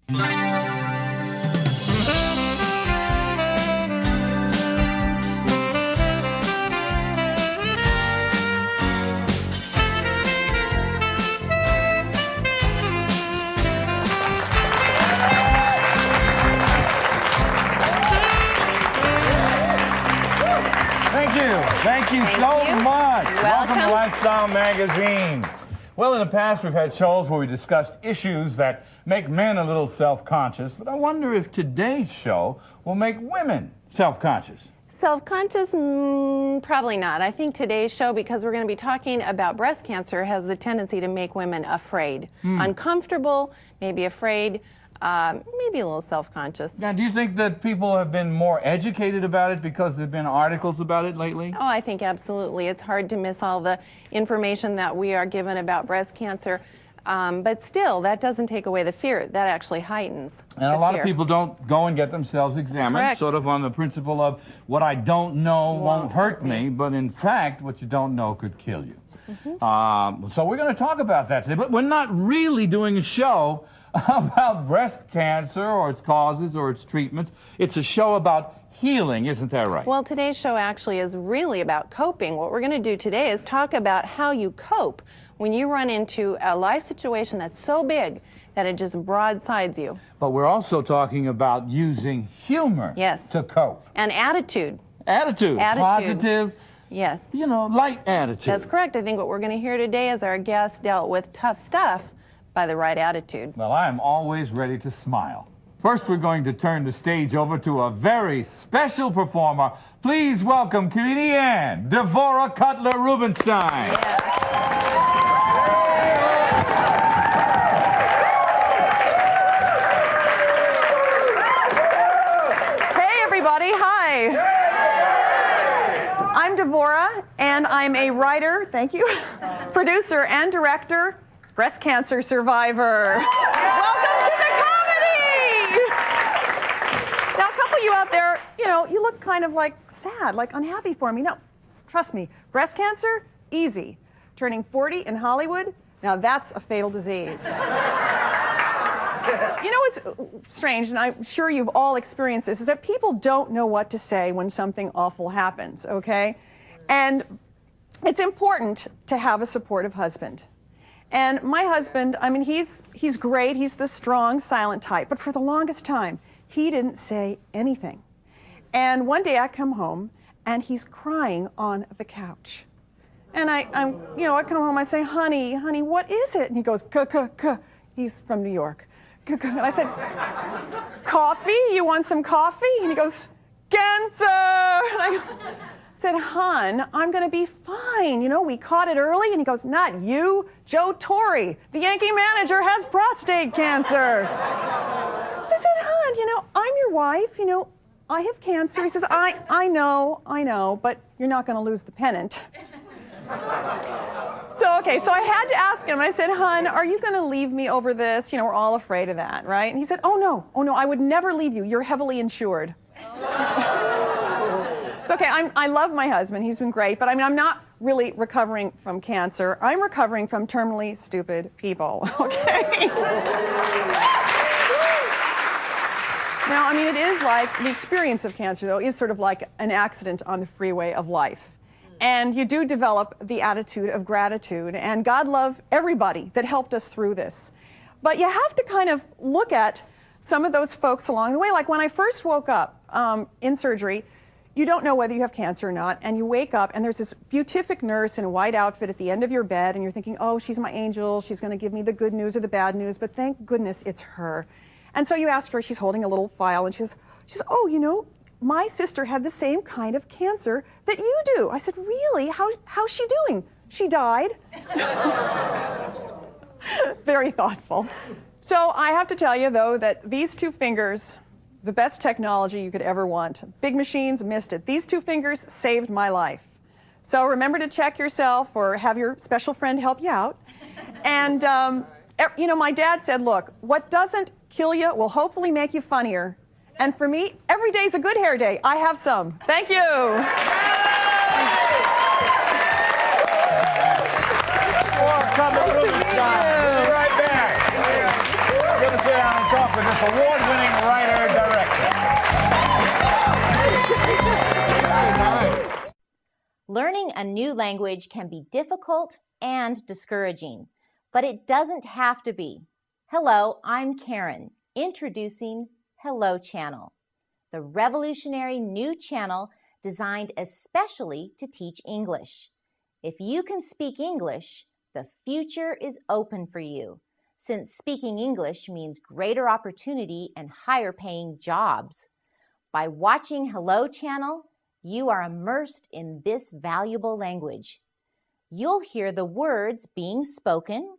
Thank you so much. Welcome to Lifestyle Magazine. Well, in the past, we've had shows where we discussed issues that make men a little self-conscious, but I wonder if today's show will make women self-conscious. Self-conscious? Probably not. I think today's show, because we're going to be talking about breast cancer, has the tendency to make women afraid. Uncomfortable, maybe afraid, maybe a little self-conscious. Now, do you think that people have been more educated about it because there have been articles about it lately? Oh, I think absolutely. It's hard to miss all the information that we are given about breast cancer. But still, that doesn't take away the fear. That actually heightens And a lot of people don't go and get themselves examined, sort of on the principle of what I don't know won't hurt me, but in fact, what you don't know could kill you. So we're going to talk about that today, but we're not really doing a show about breast cancer or its causes or its treatments. It's a show about healing, isn't that right? Well, today's show actually is really about coping. What we're going to do today is talk about how you cope when you run into a life situation that's so big that it just broadsides you. But we're also talking about using humor to cope. And attitude. Attitude. Positive. Yes. You know, light attitude. That's correct. I think what we're going to hear today is our guest dealt with tough stuff by the right attitude. Well, I am always ready to smile. First, we're going to turn the stage over to a very special performer. Please welcome comedian Devorah Cutler Rubenstein. Hey, everybody. Hi. I'm Devorah, and I'm a writer, thank you, producer and director, breast cancer survivor. Welcome to the comedy! Now, a couple of you out there, you know, you look kind of like sad, like unhappy for me. No, trust me, breast cancer, easy. Turning 40 in Hollywood, now that's a fatal disease. You know what's strange, and I'm sure you've all experienced this, is that people don't know what to say when something awful happens, okay? And it's important to have a supportive husband. And my husband, I mean, he's great. He's the strong, silent type. But for the longest time, he didn't say anything. And one day I come home, and he's crying on the couch. And I come home, I say, honey, what is it? And he goes, k. He's from New York. And I said, coffee? You want some coffee? And he goes, cancer. And I said, hon, I'm going to be fine. You know, we caught it early. And he goes, not you, Joe Torre. The Yankee manager has prostate cancer. I said, hon, you know, I'm your wife. You know, I have cancer. He says, I know, but you're not going to lose the pennant. So I had to ask him. I said, hon, are you going to leave me over this? You know, we're all afraid of that, right? And he said, oh, no, I would never leave you. You're heavily insured. It's okay. I love my husband. He's been great. But I mean, I'm not really recovering from cancer. I'm recovering from terminally stupid people, okay? Now, I mean, it is like, the experience of cancer, though, is sort of like an accident on the freeway of life. And you do develop the attitude of gratitude. And God love everybody that helped us through this. But you have to kind of look at some of those folks along the way. Like when I first woke up in surgery, you don't know whether you have cancer or not. And you wake up, and there's this beatific nurse in a white outfit at the end of your bed. And you're thinking, oh, she's my angel. She's going to give me the good news or the bad news. But thank goodness it's her. And so you ask her, she's holding a little file, and she says, oh, you know, my sister had the same kind of cancer that you do. I said, really? How's she doing? She died. Very thoughtful. So I have to tell you, though, that these two fingers, the best technology you could ever want. Big machines missed it. These two fingers saved my life. So remember to check yourself or have your special friend help you out. And, you know, my dad said, look, what doesn't kill you will hopefully make you funnier. And for me, every day's a good hair day. I have some. Thank you. We'll be right back. We're going to sit down and talk with award-winning writer-director. Learning a new language can be difficult and discouraging, but it doesn't have to be. Hello, I'm Karen, introducing Hello Channel, the revolutionary new channel designed especially to teach English. If you can speak English, the future is open for you, since speaking English means greater opportunity and higher paying jobs. By watching Hello Channel, you are immersed in this valuable language. You'll hear the words being spoken.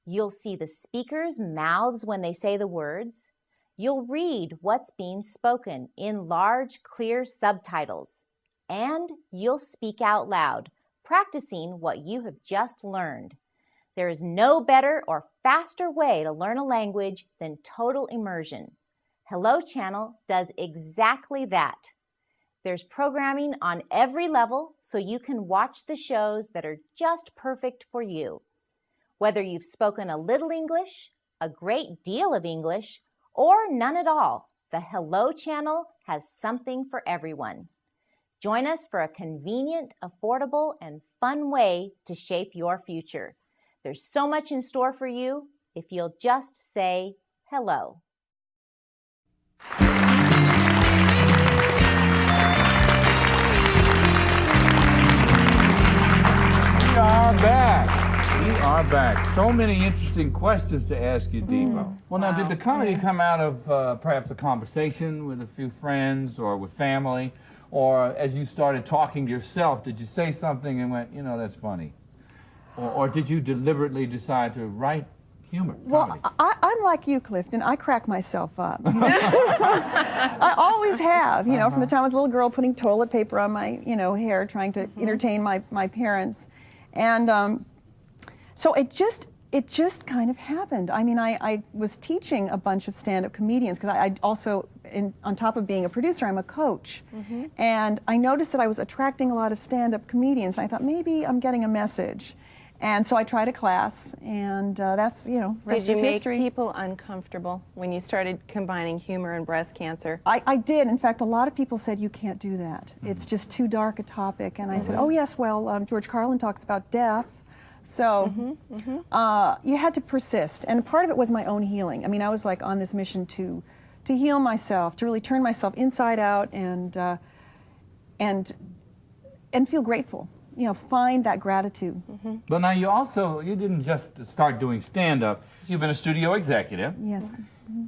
You'll see the speakers' mouths when they say the words. You'll read what's being spoken in large, clear subtitles. And you'll speak out loud, practicing what you have just learned. There is no better or faster way to learn a language than total immersion. Hello Channel does exactly that. There's programming on every level so you can watch the shows that are just perfect for you. Whether you've spoken a little English, a great deal of English, or none at all, the Hello Channel has something for everyone. Join us for a convenient, affordable, and fun way to shape your future. There's so much in store for you if you'll just say hello. We are back. We are back. So many interesting questions to ask you, Devo. Well, now, did the comedy come out of perhaps a conversation with a few friends or with family? Or as you started talking to yourself, did you say something and went, you know, that's funny? Or did you deliberately decide to write humor, comedy? Well, I'm like you, Clifton. I crack myself up. I always have, you know, from the time I was a little girl putting toilet paper on my, you know, hair, trying to entertain my parents. And so it just kind of happened. I mean, I was teaching a bunch of stand-up comedians because I also, on top of being a producer, I'm a coach. And I noticed that I was attracting a lot of stand-up comedians. And I thought, maybe I'm getting a message. And so I tried a class, and that's, you know, rest is Did you make history. people uncomfortable when you started combining humor and breast cancer? I did. In fact, a lot of people said, you can't do that. It's just too dark a topic. And I said, oh, yes, well, George Carlin talks about death. So you had to persist. And part of it was my own healing. I mean, I was like on this mission to heal myself, to really turn myself inside out and feel grateful. You know, find that gratitude. But now you didn't just start doing stand-up. You've been a studio executive. Yes.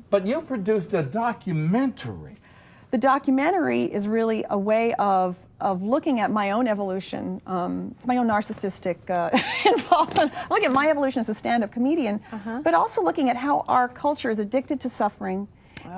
But you produced a documentary. The documentary is really a way of looking at my own evolution. It's my own narcissistic involvement. Look at my evolution as a stand-up comedian, but also looking at how our culture is addicted to suffering,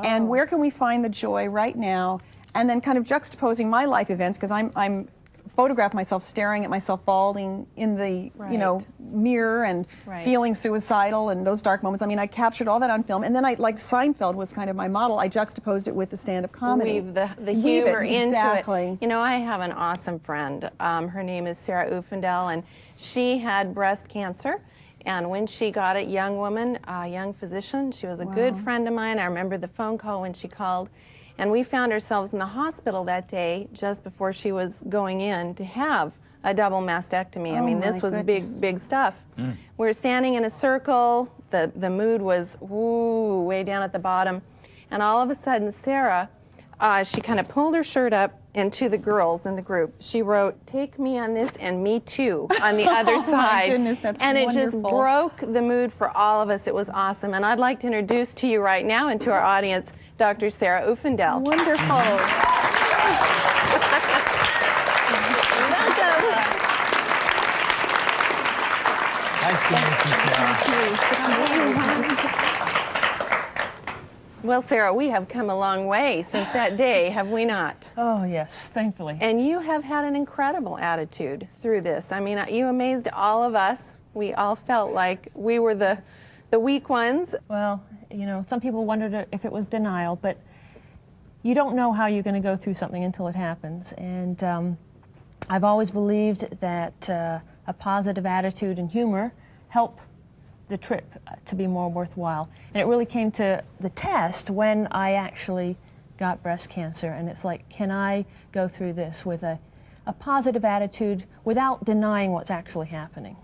and where can we find the joy right now, and then kind of juxtaposing my life events, because I'm photographed myself staring at myself balding in the you know, mirror and feeling suicidal and those dark moments. I mean, I captured all that on film, and then like Seinfeld was kind of my model. I juxtaposed it with the stand-up comedy. Weave the humor into exactly. it. You know, I have an awesome friend. Her name is Sarah Ufendel, and she had breast cancer. And when she got it, young woman, young physician, she was a good friend of mine. I remember the phone call when she called. And we found ourselves in the hospital that day just before she was going in to have a double mastectomy. I mean, this was big stuff. We were standing in a circle. The mood was way down at the bottom. And all of a sudden, Sarah, she kind of pulled her shirt up, and to the girls in the group, she wrote, "Take me on this and me too" on the other side. My goodness, that's and wonderful. It just broke the mood for all of us. It was awesome. And I'd like to introduce to you right now and to our audience, Dr. Sarah Ufendel. Wonderful. Welcome. Nice to meet you, Sarah. Well, Sarah, we have come a long way since that day, have we not? Oh, yes, thankfully. And you have had an incredible attitude through this. I mean, you amazed all of us. We all felt like we were the weak ones. Well, you know, some people wondered if it was denial, but you don't know how you're going to go through something until it happens. And I've always believed that a positive attitude and humor help the trip to be more worthwhile. And it really came to the test when I actually got breast cancer. And it's like, can I go through this with a positive attitude without denying what's actually happening?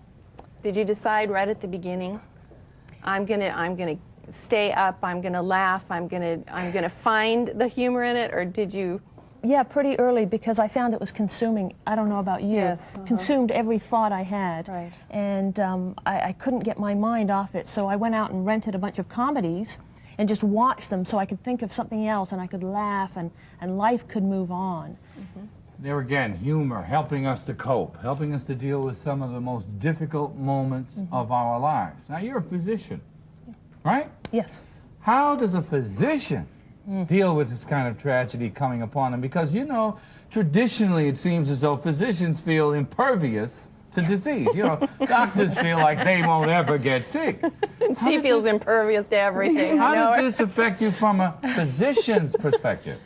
Did you decide right at the beginning, I'm gonna stay up, I'm gonna laugh, I'm gonna find the humor in it, or did you? Yeah, pretty early, because I found it was consuming. I don't know about you. Yes, Consumed every thought I had. Right. And I couldn't get my mind off it, so I went out and rented a bunch of comedies and just watched them so I could think of something else and I could laugh and life could move on. There again, humor, helping us to cope, helping us to deal with some of the most difficult moments of our lives. Now, you're a physician, right? Yes. How does a physician deal with this kind of tragedy coming upon them? Because, you know, traditionally it seems as though physicians feel impervious to disease. You know, doctors feel like they won't ever get sick. She feels impervious to everything. How did this affect you from a physician's perspective?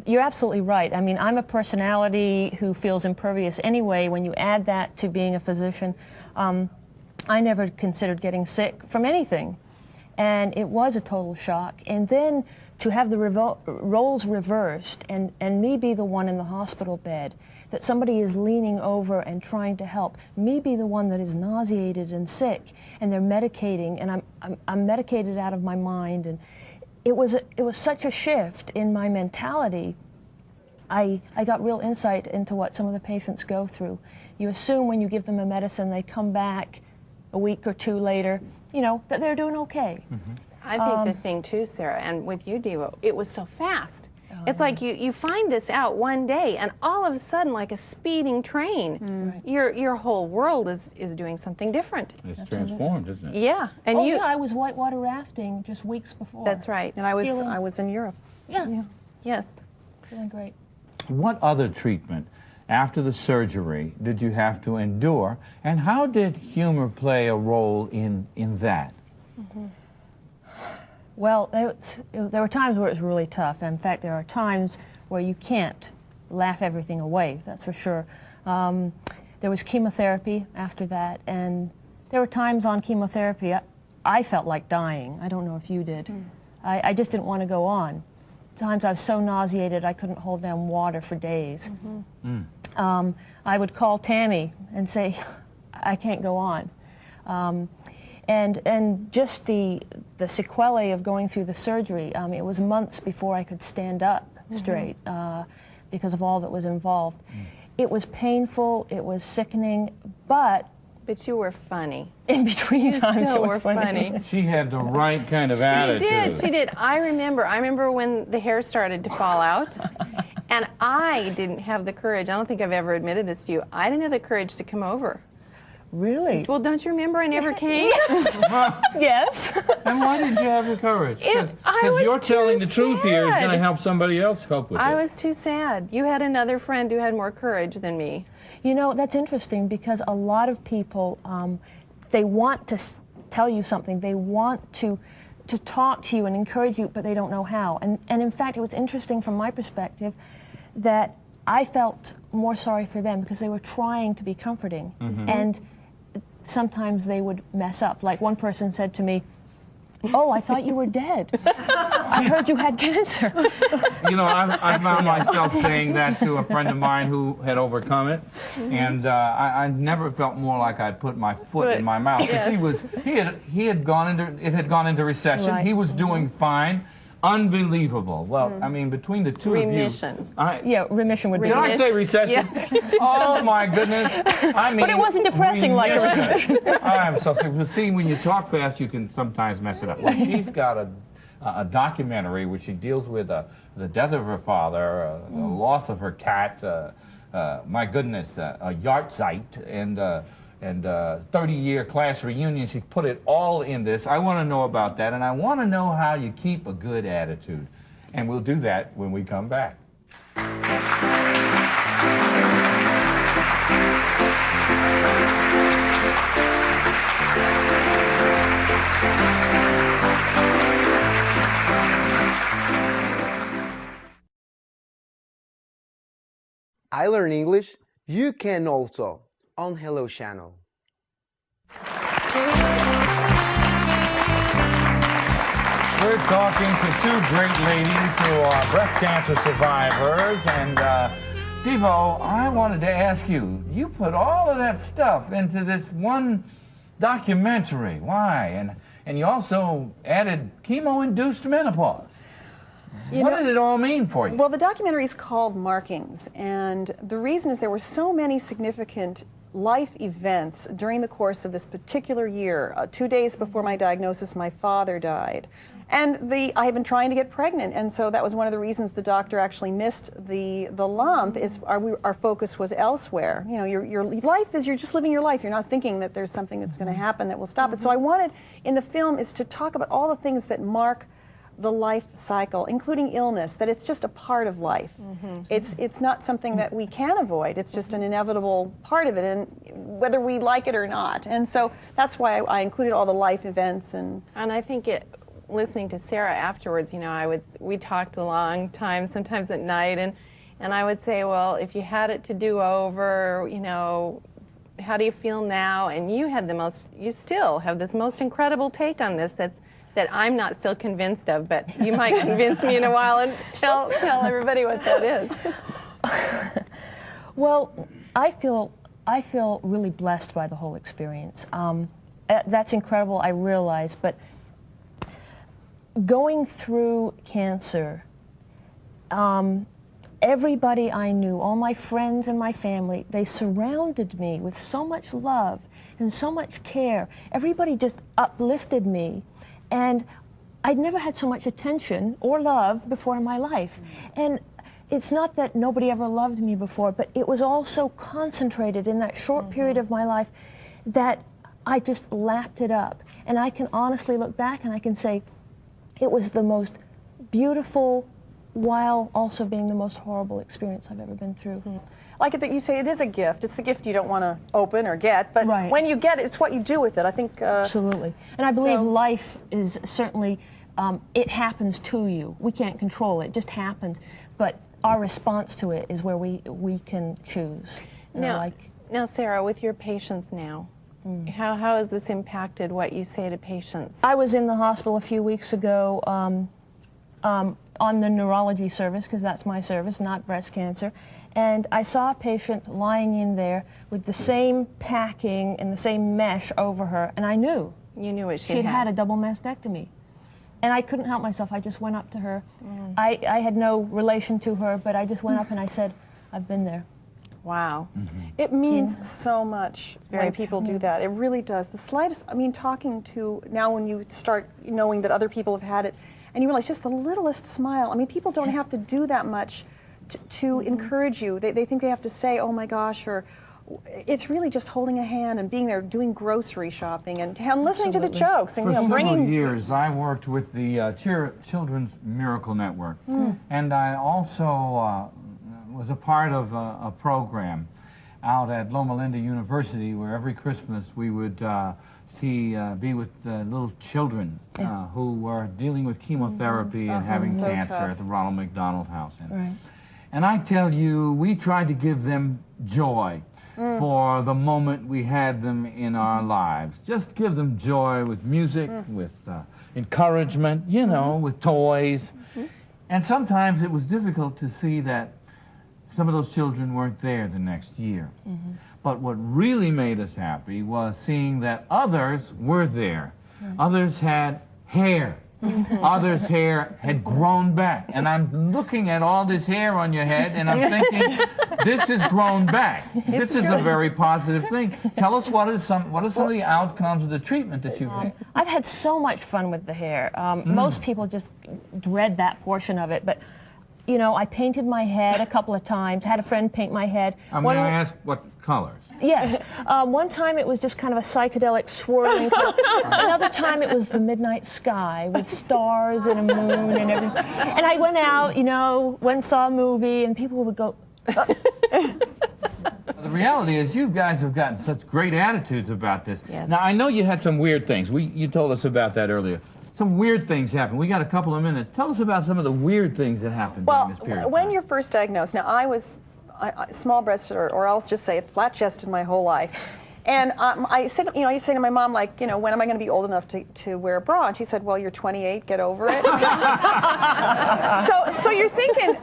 You're absolutely right. I mean, I'm a personality who feels impervious anyway. When you add that to being a physician, I never considered getting sick from anything. And it was a total shock. And then to have the roles reversed and me be the one in the hospital bed, that somebody is leaning over and trying to help, me be the one that is nauseated and sick, and they're medicating, and I'm medicated out of my mind. And it was such a shift in my mentality. I got real insight into what some of the patients go through. You assume when you give them a medicine, they come back a week or two later, you know, that they're doing okay. I think the thing too, Sarah, and with you, Devo, it was so fast. It's like you find this out one day, and all of a sudden, like a speeding train, your whole world is doing something different. It's transformed, isn't it? Yeah, and Yeah, I was whitewater rafting just weeks before. That's right. And I was in Europe. Yeah, Yes. feeling great. What other treatment after the surgery did you have to endure, and how did humor play a role in that? Well, there were times where it was really tough. In fact, there are times where you can't laugh everything away, that's for sure. There was chemotherapy after that, and there were times on chemotherapy I felt like dying. I don't know if you did. I just didn't want to go on. Times I was so nauseated I couldn't hold down water for days. I would call Tammy and say, I can't go on. And just the sequelae of going through the surgery, it was months before I could stand up straight because of all that was involved. It was painful, it was sickening, but you were funny. in between times still it was were funny. She had the right kind of attitude. She did. I remember when the hair started to fall out, and I didn't have the courage. I don't think I've ever admitted this to you. I didn't have the courage to come over. Really? Well, don't you remember I never came? Yes. And why didn't you have the courage? I Because was you're telling too the truth here is going to sad. help somebody else cope with I it. was too sad. You had another friend who had more courage than me. You know, that's interesting because a lot of people, they want to tell you something. They want to talk to you and encourage you, but they don't know how. And in fact, it was interesting from my perspective that I felt more sorry for them because they were trying to be comforting. And sometimes they would mess up. Like one person said to me, "Oh, I thought you were dead. I heard you had cancer." You know, I found myself saying that to a friend of mine who had overcome it, and I never felt more like I'd put my foot in my mouth. Yes. He had gone into recession. Right. He was doing fine. Unbelievable. Well, I mean, between the two Remission. of you. Yeah, remission would be. Did I say recession? Yes, you did. Oh my goodness! I mean, But it wasn't depressing like a recession. I'm so sick. See, when you talk fast, you can sometimes mess it up. Well, she's got a documentary which she deals with the death of her father, the loss of her cat. My goodness, a yahrzeit and 30-year class reunion. She's put it all in this. I want to know about that, and I want to know how you keep a good attitude. And we'll do that when we come back. I Learn English, you can also on Hello Channel. We're talking to two great ladies who are breast cancer survivors, and Devo, I wanted to ask you, you put all of that stuff into this one documentary. Why? And you also added chemo-induced menopause. What did it all mean for you? Well, the documentary is called Markings, and the reason is there were so many significant life events during the course of this particular year. 2 days before my diagnosis, my father died. And I had been trying to get pregnant, and so that was one of the reasons the doctor actually missed the lump. Is our focus was elsewhere. You know, your life is, you're just living your life. You're not thinking that there's something that's going to happen that will stop it. So I wanted in the film is to talk about all the things that mark the life cycle, including illness, that it's just a part of life. It's not something that we can avoid. It's just an inevitable part of it, and whether we like it or not. And so that's why I included all the life events. And I think listening to Sarah afterwards, you know, we talked a long time, sometimes at night, and I would say, well, if you had it to do over, you know, how do you feel now? And you still have this most incredible take on this that I'm not still convinced of, but you might convince me in a while and tell everybody what that is. Well, I feel really blessed by the whole experience. That's incredible, I realize, but going through cancer, everybody I knew, all my friends and my family, they surrounded me with so much love and so much care. Everybody just uplifted me, and I'd never had so much attention or love before in my life. And it's not that nobody ever loved me before, but it was all so concentrated in that short period of my life that I just lapped it up. And I can honestly look back and I can say, it was the most beautiful, while also being the most horrible experience I've ever been through. like it that you say, it is a gift. It's the gift you don't want to open or get, but Right. when you get it, it's what you do with it. I think Absolutely. And I believe life is certainly, it happens to you. We can't control it. It just happens. But our response to it is where we can choose. And I Now, Sarah, with your patients now, how has this impacted what you say to patients? I was in the hospital a few weeks ago on the neurology service, because that's my service, not breast cancer, and I saw a patient lying in there with the same packing and the same mesh over her, and I knew. You knew what She'd had a double mastectomy. And I couldn't help myself. I just went up to her. I had no relation to her, but I just went up and I said, I've been there. Wow. it means so much very when people do that. It really does. The slightest, I mean, talking to, now when you start knowing that other people have had it, and you realize just the littlest smile. I mean, people don't have to do that much to encourage you. They think they have to say, oh my gosh, or it's really just holding a hand and being there, doing grocery shopping and listening to the jokes and For several bringing. years, I worked with the Children's Miracle Network, and I also was a part of a program out at Loma Linda University, where every Christmas we would be with little children who were dealing with chemotherapy and having So cancer tough. at the Ronald McDonald House. Right. And I tell you, we tried to give them joy for the moment we had them in our lives. Just give them joy with music, with encouragement, you know, with toys. And sometimes it was difficult to see that some of those children weren't there the next year. But what really made us happy was seeing that others were there. Others had hair. Others' hair had grown back. And I'm looking at all this hair on your head and I'm thinking, this is grown back. This is a very positive thing. Tell us what are some of the outcomes of the treatment that you've had? I've had so much fun with the hair. Most people just dread that portion of it, but you know, I painted my head a couple of times, had a friend paint my head. May I ask what colors? Yes. One time it was just kind of a psychedelic swirling color. Another time it was the midnight sky with stars and a moon and everything. And I went out, you know, went and saw a movie, and people would go, The reality is you guys have gotten such great attitudes about this. Yes. Now, I know you had some weird things. You told us about that earlier. Some weird things happened. We got a couple of minutes. Tell us about some of the weird things that happened Well, during this period of when time. you're first diagnosed, now I was small breasted, or I'll just say it, flat chested my whole life. And I said, you know, I used to say to my mom, like, you know, when am I going to be old enough to wear a bra? And she said, well, you're 28, get over it. so you're thinking,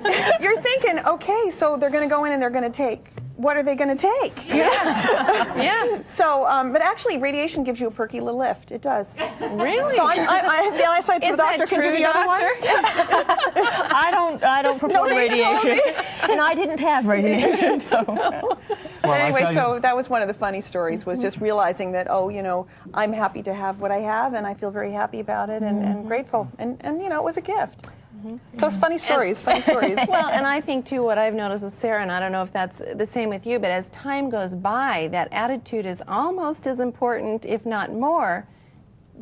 okay, so they're going to go in and they're going to take. What are they going to take? Yeah. Yeah. So, but actually, radiation gives you a perky little lift. It does. Really? So I said to the doctor, can you do the other one? I don't perform radiation, and I didn't have radiation, so. Well, anyway, so that was one of the funny stories, was just realizing that, oh, you know, I'm happy to have what I have, and I feel very happy about it, and grateful, and you know, it was a gift. So it's funny stories, funny stories. Well, and I think, too, what I've noticed with Sarah, and I don't know if that's the same with you, but as time goes by, that attitude is almost as important, if not more,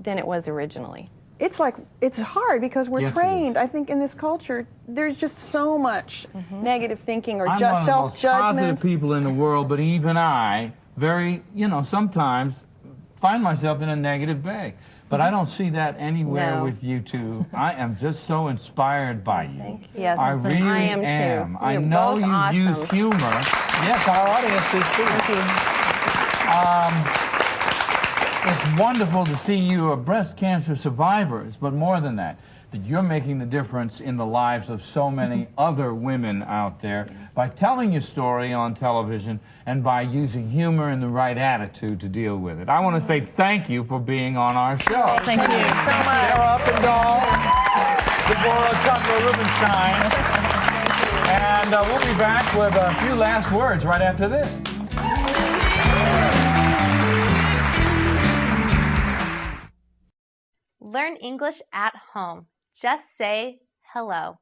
than it was originally. It's like, it's hard because we're trained. I think in this culture, there's just so much negative thinking or just self-judgment. I'm one of the most positive people in the world, but even I, very, you know, sometimes find myself in a negative bag. But I don't see that anywhere with you two. I am just so inspired by you. Thank you. Yes, I really I am too. I You're know both you awesome. use humor. Yes, our audience is too. It's wonderful to see you are breast cancer survivors, but more than that you're making the difference in the lives of so many other women out there by telling your story on television and by using humor and the right attitude to deal with it. I want to say thank you for being on our show. Thank you so much. Sarah Uppendahl, Deborah Cutler-Rubenstein, and we'll be back with a few last words right after this. Learn English at home. Just say hello.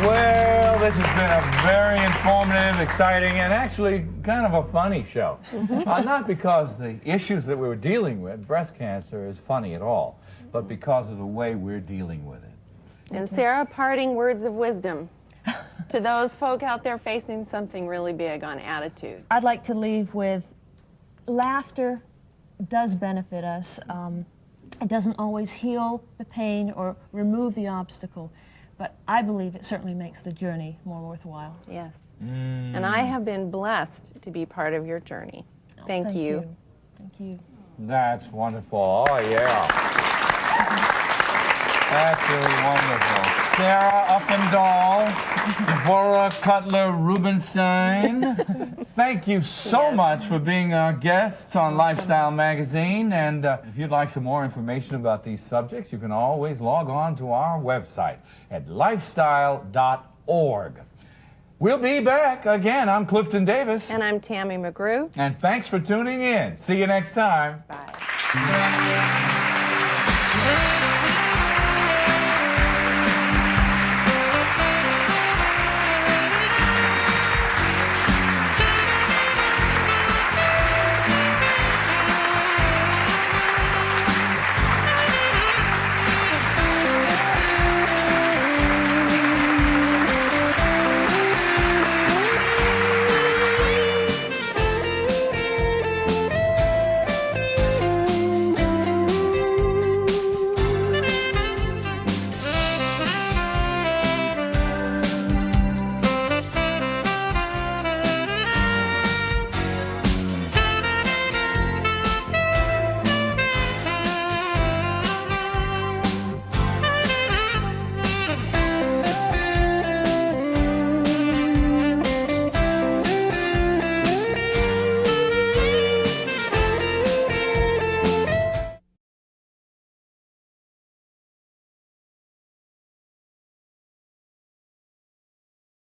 Well, this has been a very informative, exciting, and actually kind of a funny show. Not because the issues that we were dealing with, breast cancer, is funny at all, but because of the way we're dealing with it. And Sarah, parting words of wisdom to those folk out there facing something really big on attitude. I'd like to leave with laughter does benefit us. It doesn't always heal the pain or remove the obstacle, but I believe it certainly makes the journey more worthwhile. Yes. And I have been blessed to be part of your journey. Thank you. Thank you. That's wonderful. Oh, yeah. That's really wonderful. Sarah Uppendahl, Deborah Cutler-Rubenstein, thank you so much for being our guests on Lifestyle Magazine. And if you'd like some more information about these subjects, you can always log on to our website at lifestyle.org. We'll be back again. I'm Clifton Davis. And I'm Tammy McGrew. And thanks for tuning in. See you next time. Bye.